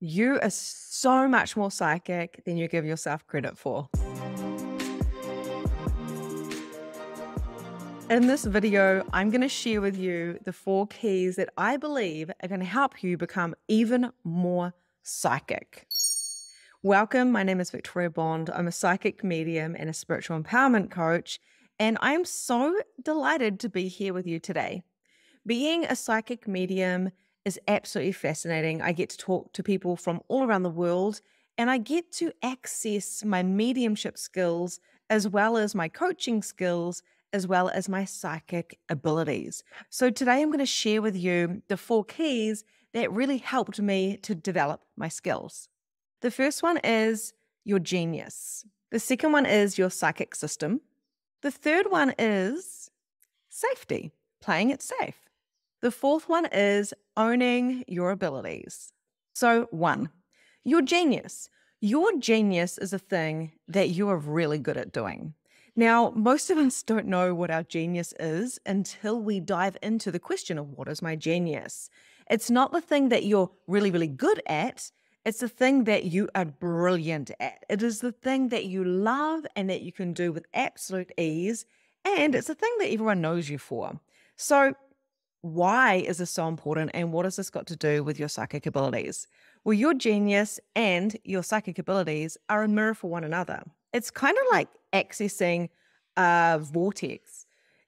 You are so much more psychic than you give yourself credit for. In this video, I'm going to share with you the 4 keys that I believe are going to help you become even more psychic. Welcome, my name is Victoria Bond. I'm a psychic medium and a spiritual empowerment coach, and I'm so delighted to be here with you today. Being a psychic medium is absolutely fascinating. I get to talk to people from all around the world, and I get to access my mediumship skills as well as my coaching skills, as well as my psychic abilities. So today I'm going to share with you the 4 keys that really helped me to develop my skills. The first one is your genius. The second one is your psychic system. The third one is safety, playing it safe. The fourth one is owning your abilities. So 1, your genius. Your genius is a thing that you are really good at doing. Now, most of us don't know what our genius is until we dive into the question of what is my genius. It's not the thing that you're really, really good at. It's the thing that you are brilliant at. It is the thing that you love and that you can do with absolute ease. And it's the thing that everyone knows you for. So why is this so important, and what has this got to do with your psychic abilities? Well, your genius and your psychic abilities are a mirror for one another. It's kind of like accessing a vortex,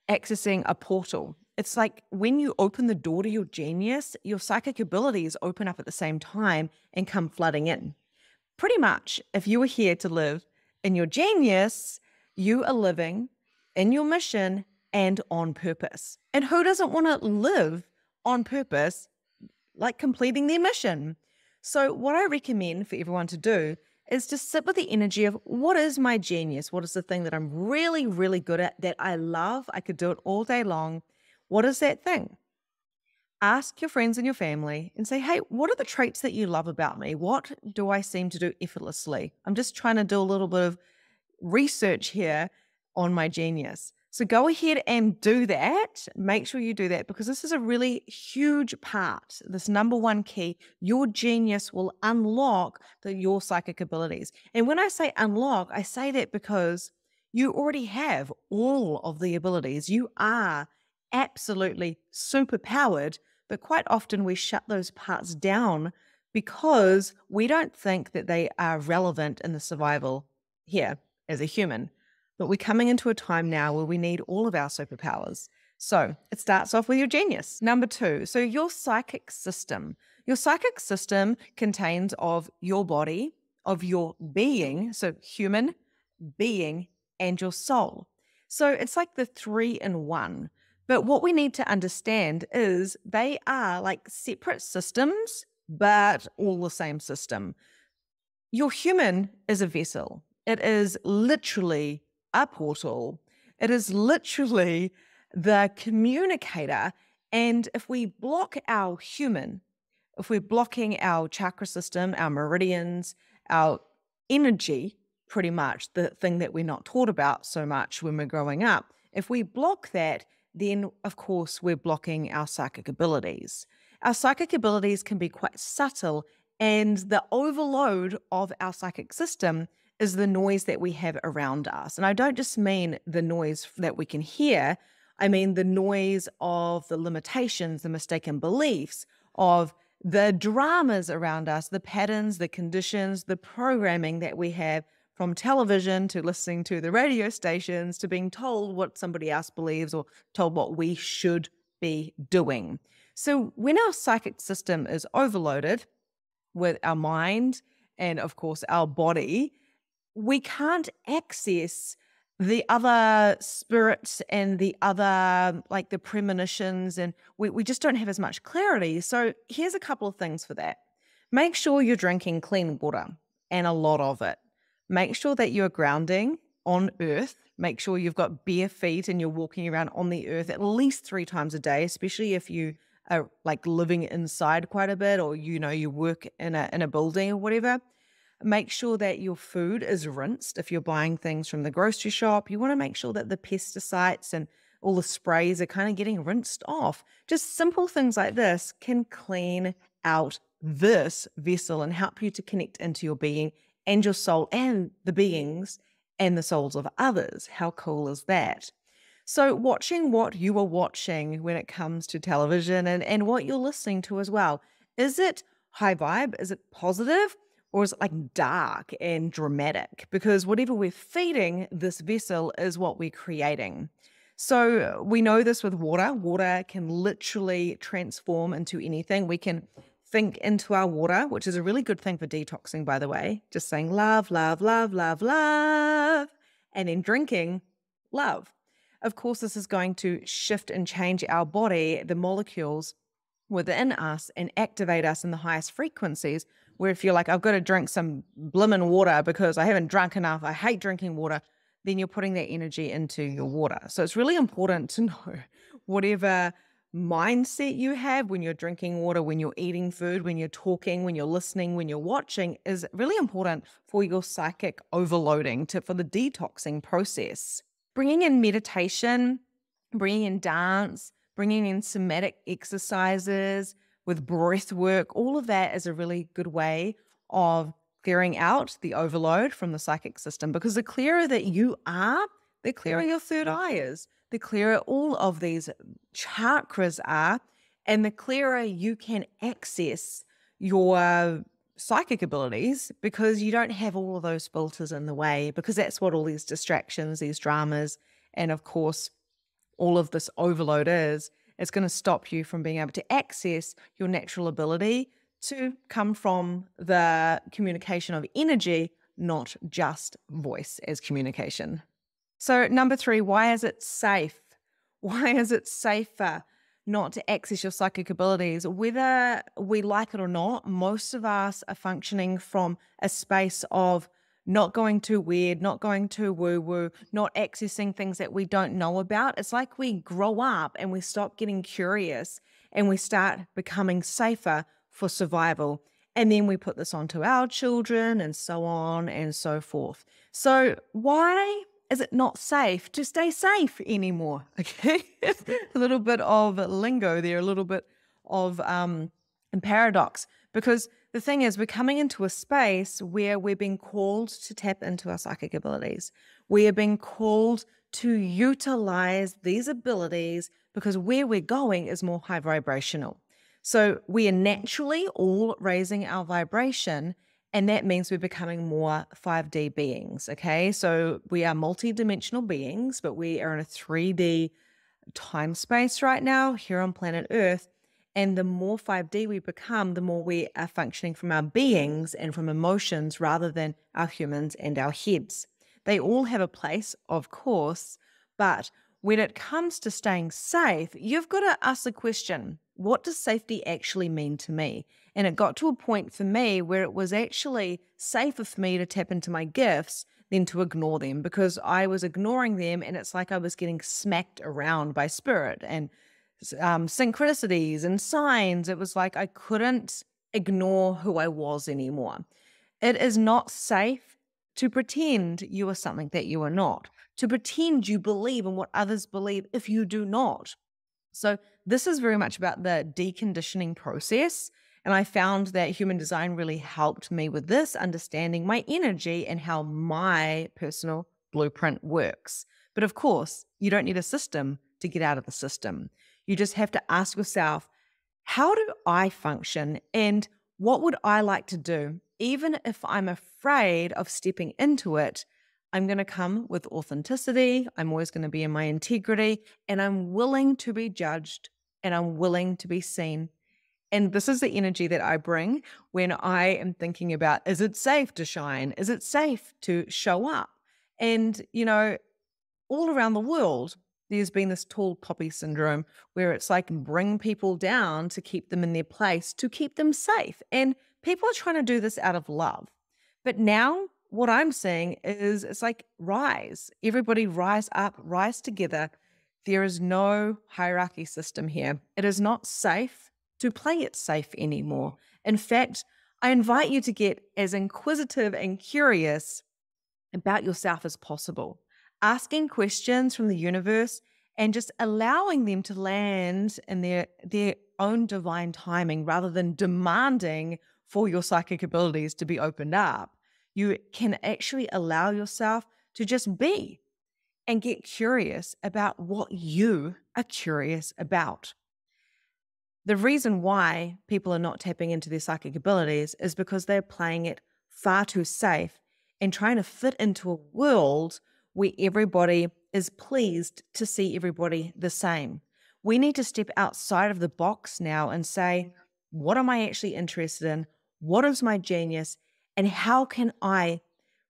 accessing a portal. It's like when you open the door to your genius, your psychic abilities open up at the same time and come flooding in. Pretty much, if you were here to live in your genius, you are living in your mission and on purpose. And who doesn't want to live on purpose, like completing their mission? So what I recommend for everyone to do is just sit with the energy of, what is my genius? What is the thing that I'm really, really good at, that I love? I could do it all day long. What is that thing? Ask your friends and your family and say, hey, what are the traits that you love about me? What do I seem to do effortlessly? I'm just trying to do a little bit of research here on my genius. So go ahead and do that. Make sure you do that, because this is a really huge part. This number 1 key, your genius will unlock your psychic abilities. And when I say unlock, I say that because you already have all of the abilities. You are absolutely super powered, but quite often we shut those parts down because we don't think that they are relevant in the survival here as a human. But we're coming into a time now where we need all of our superpowers. So it starts off with your genius. Number 2, so your psychic system. Your psychic system contains of your body, of your being, so human, being, and your soul. So it's like the 3 in 1. But what we need to understand is they are like separate systems, but all the same system. Your human is a vessel. It is literally a portal. It is literally the communicator. And if we block our human, if we're blocking our chakra system, our meridians, our energy, pretty much the thing that we're not taught about so much when we're growing up, if we block that, then of course we're blocking our psychic abilities. Our psychic abilities can be quite subtle, and the overload of our psychic system is the noise that we have around us. And I don't just mean the noise that we can hear. I mean the noise of the limitations, the mistaken beliefs, of the dramas around us, the patterns, the conditions, the programming that we have, from television to listening to the radio stations to being told what somebody else believes or told what we should be doing. So when our psychic system is overloaded with our mind and, of course, our body, we can't access the other spirits and the other, like the premonitions, and we just don't have as much clarity. So here's a couple of things for that. Make sure you're drinking clean water, and a lot of it. Make sure that you're grounding on earth. Make sure you've got bare feet and you're walking around on the earth at least 3 times a day, especially if you are like living inside quite a bit, or you work in a building or whatever. Make sure that your food is rinsed. If you're buying things from the grocery shop, you want to make sure that the pesticides and all the sprays are kind of getting rinsed off. Just simple things like this can clean out this vessel and help you to connect into your being and your soul and the beings and the souls of others. How cool is that? So, watching what you are watching when it comes to television and what you're listening to as well, is it high vibe? Is it positive? Or is it like dark and dramatic? Because whatever we're feeding this vessel is what we're creating. So, we know this with water. Water can literally transform into anything. We can think into our water, which is a really good thing for detoxing, by the way. Just saying love, love, love, love, love, and then drinking love. Of course, this is going to shift and change our body, the molecules within us, and activate us in the highest frequencies. Where if you're like, I've got to drink some blimmin' water because I haven't drunk enough, I hate drinking water, then you're putting that energy into your water. So it's really important to know whatever mindset you have when you're drinking water, when you're eating food, when you're talking, when you're listening, when you're watching, is really important for your psychic overloading, for the detoxing process. Bringing in meditation, bringing in dance, bringing in somatic exercises with breath work, all of that is a really good way of clearing out the overload from the psychic system, because the clearer that you are, the clearer your third eye is, the clearer all of these chakras are, and the clearer you can access your psychic abilities, because you don't have all of those filters in the way, because that's what all these distractions, these dramas, and of course, all of this overload is. It's going to stop you from being able to access your natural ability to come from the communication of energy, not just voice as communication. So number 3, why is it safe? Why is it safer not to access your psychic abilities? Whether we like it or not, most of us are functioning from a space of not going too weird, not going too woo-woo, not accessing things that we don't know about. It's like we grow up and we stop getting curious and we start becoming safer for survival. And then we put this onto our children and so on and so forth. So why is it not safe to stay safe anymore? Okay, a little bit of lingo there, a little bit of paradox, because the thing is, we're coming into a space where we're being called to tap into our psychic abilities. We are being called to utilize these abilities because where we're going is more high vibrational. So we are naturally all raising our vibration, and that means we're becoming more 5D beings, okay? So we are multidimensional beings, but we are in a 3D time space right now here on planet Earth. And the more 5D we become, the more we are functioning from our beings and from emotions rather than our humans and our heads. They all have a place, of course, but when it comes to staying safe, you've got to ask the question, what does safety actually mean to me? And it got to a point for me where it was actually safer for me to tap into my gifts than to ignore them, because I was ignoring them and it's like I was getting smacked around by spirit and synchronicities and signs. It was like I couldn't ignore who I was anymore. It is not safe to pretend you are something that you are not, to pretend you believe in what others believe if you do not. So this is very much about the deconditioning process. And I found that human design really helped me with this, understanding my energy and how my personal blueprint works. But of course, you don't need a system to get out of the system. You just have to ask yourself, how do I function and what would I like to do? Even if I'm afraid of stepping into it, I'm going to come with authenticity. I'm always going to be in my integrity, and I'm willing to be judged and I'm willing to be seen. And this is the energy that I bring when I am thinking about, is it safe to shine? Is it safe to show up? And, all around the world, there's been this tall poppy syndrome where it's like bring people down to keep them in their place, to keep them safe. And people are trying to do this out of love. But now what I'm seeing is it's like rise. Everybody rise up, rise together. There is no hierarchy system here. It is not safe to play it safe anymore. In fact, I invite you to get as inquisitive and curious about yourself as possible, asking questions from the universe and just allowing them to land in their own divine timing rather than demanding for your psychic abilities to be opened up. You can actually allow yourself to just be and get curious about what you are curious about. The reason why people are not tapping into their psychic abilities is because they're playing it far too safe and trying to fit into a world where everybody is pleased to see everybody the same. We need to step outside of the box now and say, what am I actually interested in? What is my genius? And how can I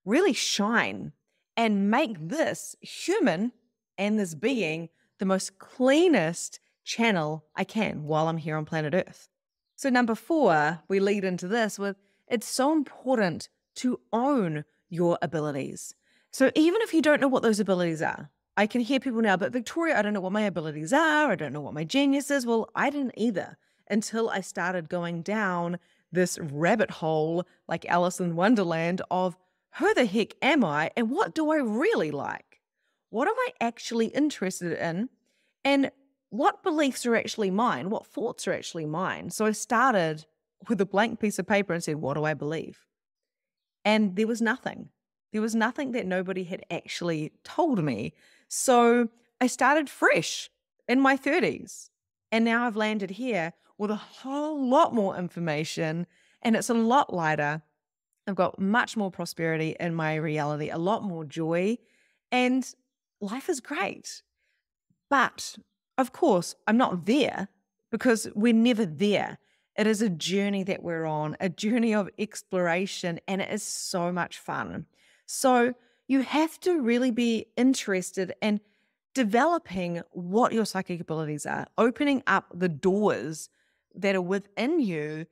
really shine and make this human and this being the most cleanest channel I can while I'm here on planet Earth? So number 4, we lead into this with, it's so important to own your abilities. So even if you don't know what those abilities are, I can hear people now, but Victoria, I don't know what my abilities are. I don't know what my genius is. Well, I didn't either until I started going down this rabbit hole like Alice in Wonderland of who the heck am I and what do I really like? What am I actually interested in? And what beliefs are actually mine? What thoughts are actually mine? So I started with a blank piece of paper and said, what do I believe? And there was nothing. There was nothing that nobody had actually told me. So I started fresh in my 30s. And now I've landed here with a whole lot more information and it's a lot lighter. I've got much more prosperity in my reality, a lot more joy, and life is great. But of course, I'm not there because we're never there. It is a journey that we're on, a journey of exploration, and it is so much fun. So you have to really be interested in developing what your psychic abilities are, opening up the doors that are within you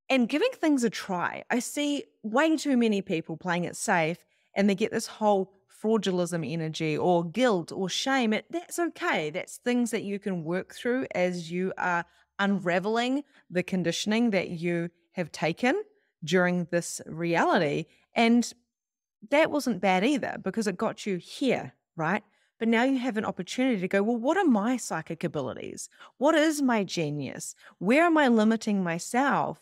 and giving things a try. I see way too many people playing it safe and they get this whole fraudulism energy or guilt or shame. That's okay. That's things that you can work through as you are unraveling the conditioning that you have taken during this reality. And that wasn't bad either because it got you here, right? But now you have an opportunity to go, well, what are my psychic abilities? What is my genius? Where am I limiting myself?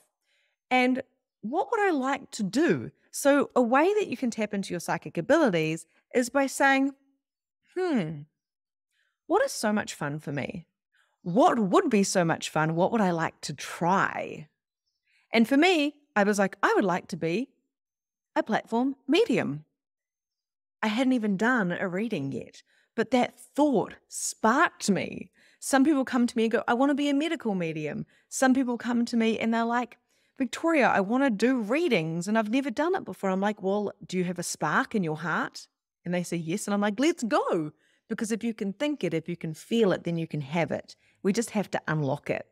And what would I like to do? So a way that you can tap into your psychic abilities is by saying, what is so much fun for me? What would be so much fun? What would I like to try? And for me, I was like, I would like to be a platform medium. I hadn't even done a reading yet, but that thought sparked me. Some people come to me and go, I want to be a medical medium. Some people come to me and they're like, Victoria, I want to do readings and I've never done it before. I'm like, well, do you have a spark in your heart? And they say yes. And I'm like, let's go. Because if you can think it, if you can feel it, then you can have it. We just have to unlock it.